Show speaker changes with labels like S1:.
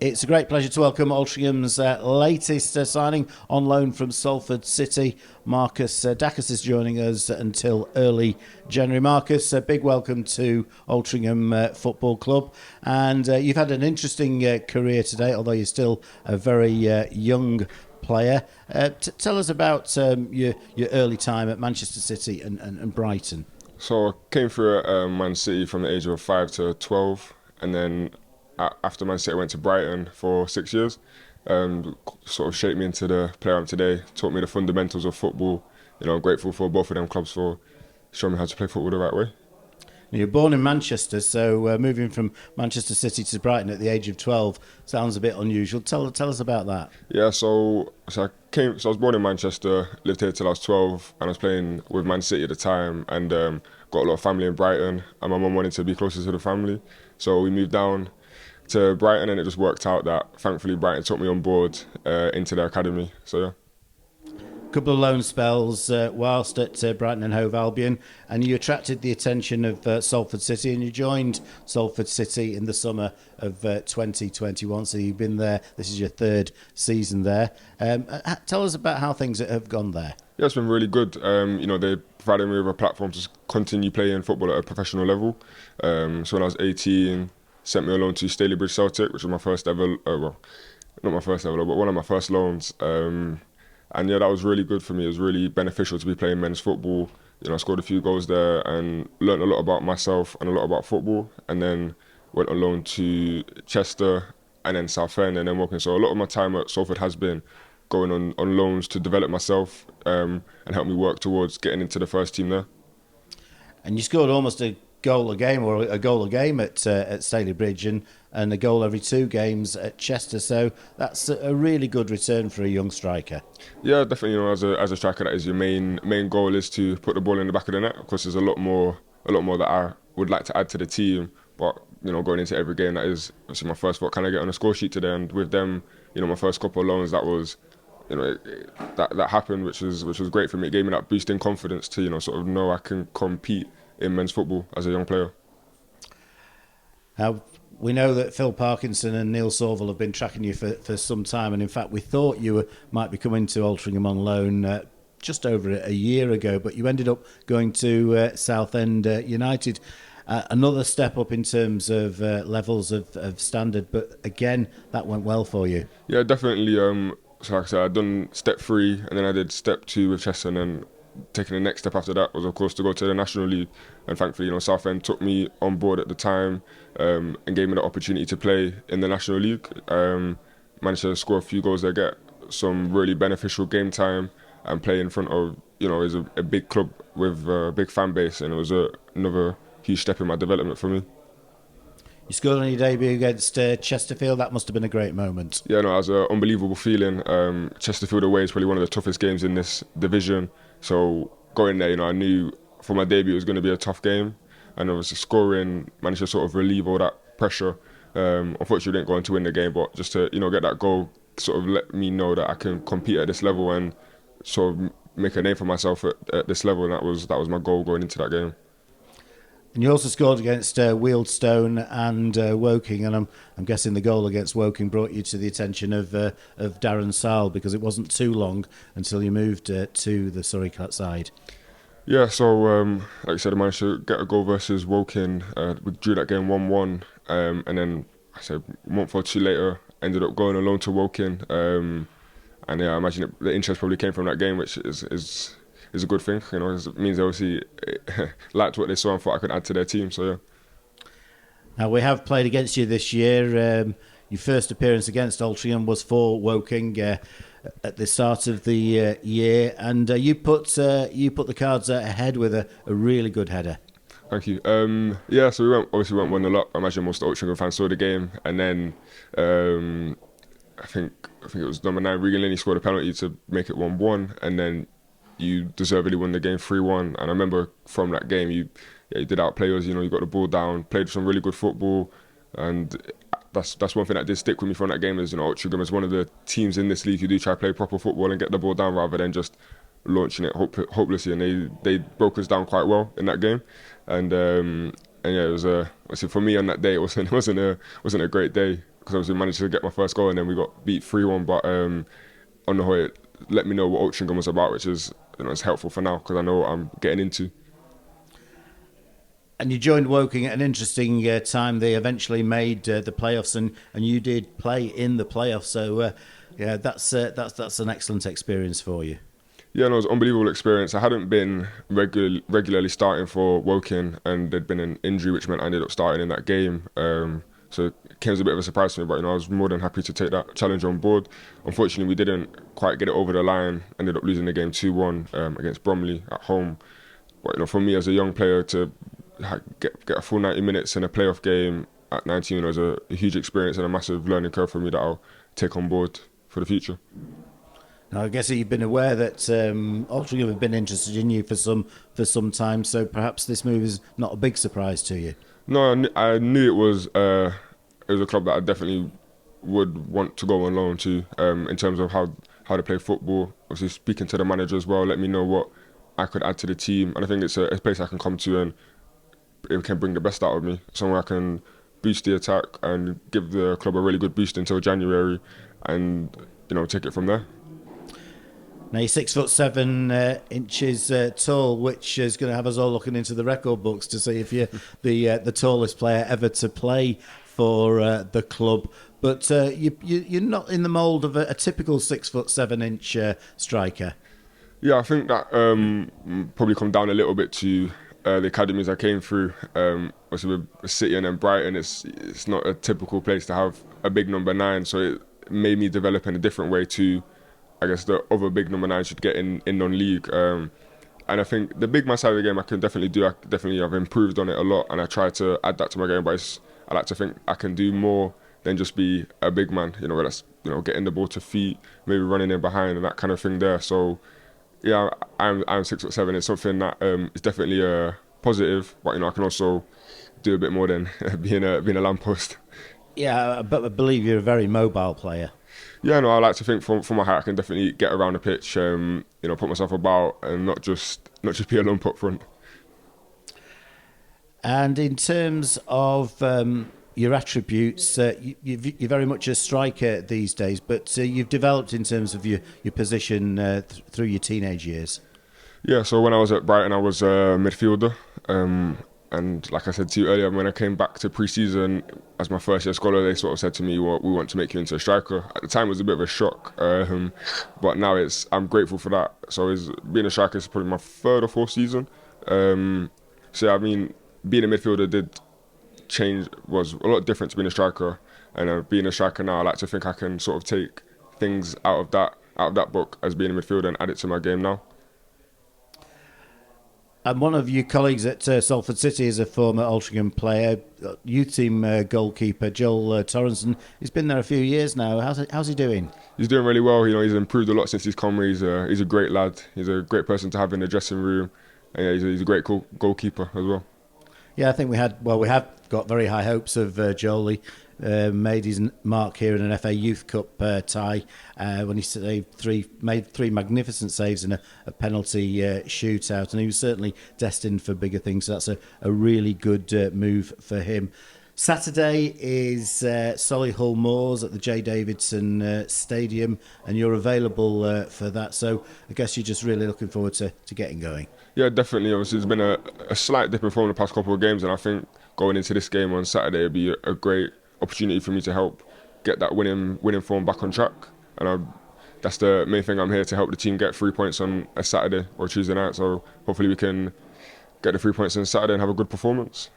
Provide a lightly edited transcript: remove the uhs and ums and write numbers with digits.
S1: It's a great pleasure to welcome Altrincham's latest signing on loan from Salford City. Marcus Dackers is joining us until early January. Marcus, a big welcome to Altrincham Football Club. And you've had an interesting career today, although you're still a very young player. Tell us about your early time at Manchester City and Brighton.
S2: So I came through at Man City from the age of 5 to 12, and then after Man City I went to Brighton for 6 years. Sort of shaped me into the player I am today, taught me the fundamentals of football. I'm grateful for both of them clubs for showing me how to play football the right way.
S1: You're born in Manchester, so moving from Manchester City to Brighton at the age of 12 sounds a bit unusual. Tell us about that.
S2: Yeah, so I was born in Manchester, lived here till I was 12, and I was playing with Man City at the time, and got a lot of family in Brighton, and my mum wanted to be closer to the family, so we moved down to Brighton, and it just worked out that thankfully Brighton took me on board into their academy. So yeah.
S1: Couple of loan spells whilst at Brighton and Hove Albion, and you attracted the attention of Salford City, and you joined Salford City in the summer of 2021, so you've been there, this is your third season there. Tell us about how things have gone there.
S2: Yeah, it's been really good. They provided me with a platform to continue playing football at a professional level. So when I was 18, sent me on loan to Stalybridge Celtic, which was my first ever, not my first ever, but one of my first loans. And yeah, that was really good for me. It was really beneficial to be playing men's football. I scored a few goals there and learned a lot about myself and a lot about football. And then went on loan to Chester and then Southend and then Woking. So a lot of my time at Salford has been going on loans to develop myself and help me work towards getting into the first team there.
S1: And you scored almost a goal a game or a goal a game at Stalybridge and a goal every 2 games at Chester, so that's a really good return for a young striker.
S2: Yeah, definitely. As a striker, that is your main goal, is to put the ball in the back of the net. Of course, there's a lot more that I would like to add to the team, but going into every game, that is obviously my first thought. Can I get on a score sheet today? And with them, my first couple of loans, that was that happened, which was great for me. It gave me that boost in confidence to sort of know I can compete in men's football as a young player.
S1: Now, we know that Phil Parkinson and Neil Sorville have been tracking you for some time, and in fact we thought you might be coming to Altrincham on loan just over a year ago, but you ended up going to Southend United. Another step up in terms of levels of standard, but again that went well for you.
S2: Yeah, definitely. So like I said, I'd done step 3 and then I did step 2 with Chester, and then taking the next step after that was of course to go to the National League, and thankfully Southend took me on board at the time and gave me the opportunity to play in the National League. Managed to score a few goals there, get some really beneficial game time and play in front of is a big club with a big fan base, and it was another huge step in my development for me.
S1: You scored on your debut against Chesterfield. That must have been a great moment.
S2: Yeah, no, it was an unbelievable feeling. Chesterfield away is probably one of the toughest games in this division. So going there, I knew for my debut it was going to be a tough game, and obviously scoring, managed to sort of relieve all that pressure. Unfortunately, didn't go on to win the game, but just to get that goal sort of let me know that I can compete at this level and sort of make a name for myself at this level, and that was my goal going into that game.
S1: And you also scored against Wealdstone and Woking, and I'm guessing the goal against Woking brought you to the attention of Darren Sile, because it wasn't too long until you moved to the Surrey side.
S2: Yeah, so like I said, I managed to get a goal versus Woking. We drew that game 1-1, and then I said a month or 2 later, ended up going on loan to Woking. And yeah, I imagine the interest probably came from that game, which is a good thing. It means they obviously liked what they saw and thought I could add to their team. So yeah.
S1: Now, we have played against you this year. Your first appearance against Altrincham was for Woking at the start of the year, and you put the cards ahead with a really good header.
S2: Thank you. Yeah, so we went 1-0 up. I imagine most Altrincham fans saw the game, and then I think it was number 9 Regan Linney scored a penalty to make it 1-1, and then you deservedly won the game 3-1. And I remember from that game, you did outplay us. You got the ball down, played some really good football, and that's one thing that did stick with me from that game. Is Altrincham is one of the teams in this league who do try to play proper football and get the ball down rather than just launching it hopelessly. And they broke us down quite well in that game, and And yeah, it was obviously for me on that day. It wasn't a great day because obviously managed to get my first goal and then we got beat 3-1. But on the whole, it let me know what Altrincham was about, which is it's helpful for now because I know what I'm getting into.
S1: And you joined Woking at an interesting time. They eventually made the playoffs, and you did play in the playoffs. So yeah, that's an excellent experience for you.
S2: Yeah, no, it was an unbelievable experience. I hadn't been regularly starting for Woking, and there'd been an injury, which meant I ended up starting in that game. So it came as a bit of a surprise to me, but I was more than happy to take that challenge on board. Unfortunately, we didn't quite get it over the line. Ended up losing the game 2-1 against Bromley at home. But for me as a young player to get a full 90 minutes in a playoff game at 19 was a huge experience and a massive learning curve for me that I'll take on board for the future.
S1: Now, I guess you've been aware that Altrincham have been interested in you for some time, so perhaps this move is not a big surprise to you.
S2: No, I knew it was a club that I definitely would want to go on loan to in terms of how to play football. Obviously, speaking to the manager as well, let me know what I could add to the team, and I think it's a place I can come to and it can bring the best out of me. Somewhere I can boost the attack and give the club a really good boost until January, and take it from there.
S1: Now you're 6'7" tall, which is going to have us all looking into the record books to see if you're the tallest player ever to play for the club. But you're not in the mould of a typical 6'7" striker.
S2: Yeah, I think that probably come down a little bit to the academies I came through. Obviously with City and then Brighton, it's not a typical place to have a big number 9, so it made me develop in a different way to, I guess, the other big number 9 should get in non-league. And I think the big man side of the game I can definitely do. I definitely have improved on it a lot, and I try to add that to my game. But I like to think I can do more than just be a big man. Where that's getting the ball to feet, maybe running in behind and that kind of thing there. So yeah, I'm 6'7". It's something that is definitely a positive, but I can also do a bit more than being a lamppost.
S1: Yeah, but I believe you're a very mobile player.
S2: Yeah, no, I like to think from my height I can definitely get around the pitch, put myself about and not just be a lump up front.
S1: And in terms of your attributes, you're very much a striker these days, but you've developed in terms of your position through your teenage years.
S2: Yeah, so when I was at Brighton I was a midfielder. And like I said to you earlier, when I came back to pre-season as my first year scholar, they sort of said to me, well, we want to make you into a striker. At the time it was a bit of a shock, but now I'm grateful for that. So being a striker is probably my 3rd or 4th season. So yeah, I mean, being a midfielder was a lot different to being a striker. And being a striker now, I like to think I can sort of take things out of that book as being a midfielder and add it to my game now.
S1: And one of your colleagues at Salford City is a former Altrincham player, youth team goalkeeper, Joel Torrenson. He's been there a few years now. How's he doing? He's
S2: doing really well. He's improved a lot since he's come. He's a great lad. He's a great person to have in the dressing room. And yeah, he's a great goalkeeper as well.
S1: Yeah, I think we have got very high hopes of Joel. Made his mark here in an FA Youth Cup tie when he made 3 magnificent saves in a penalty shootout, and he was certainly destined for bigger things. So that's a really good move for him. Saturday is Solihull Moors at the J Davidson Stadium, and you're available for that. So I guess you're just really looking forward to getting going.
S2: Yeah, definitely. Obviously, there's been a slight dip in form in the past couple of games, and I think going into this game on Saturday would be a great opportunity for me to help get that winning form back on track. And that's the main thing. I'm here to help the team get 3 points on a Saturday or Tuesday night. So hopefully we can get the 3 points on Saturday and have a good performance.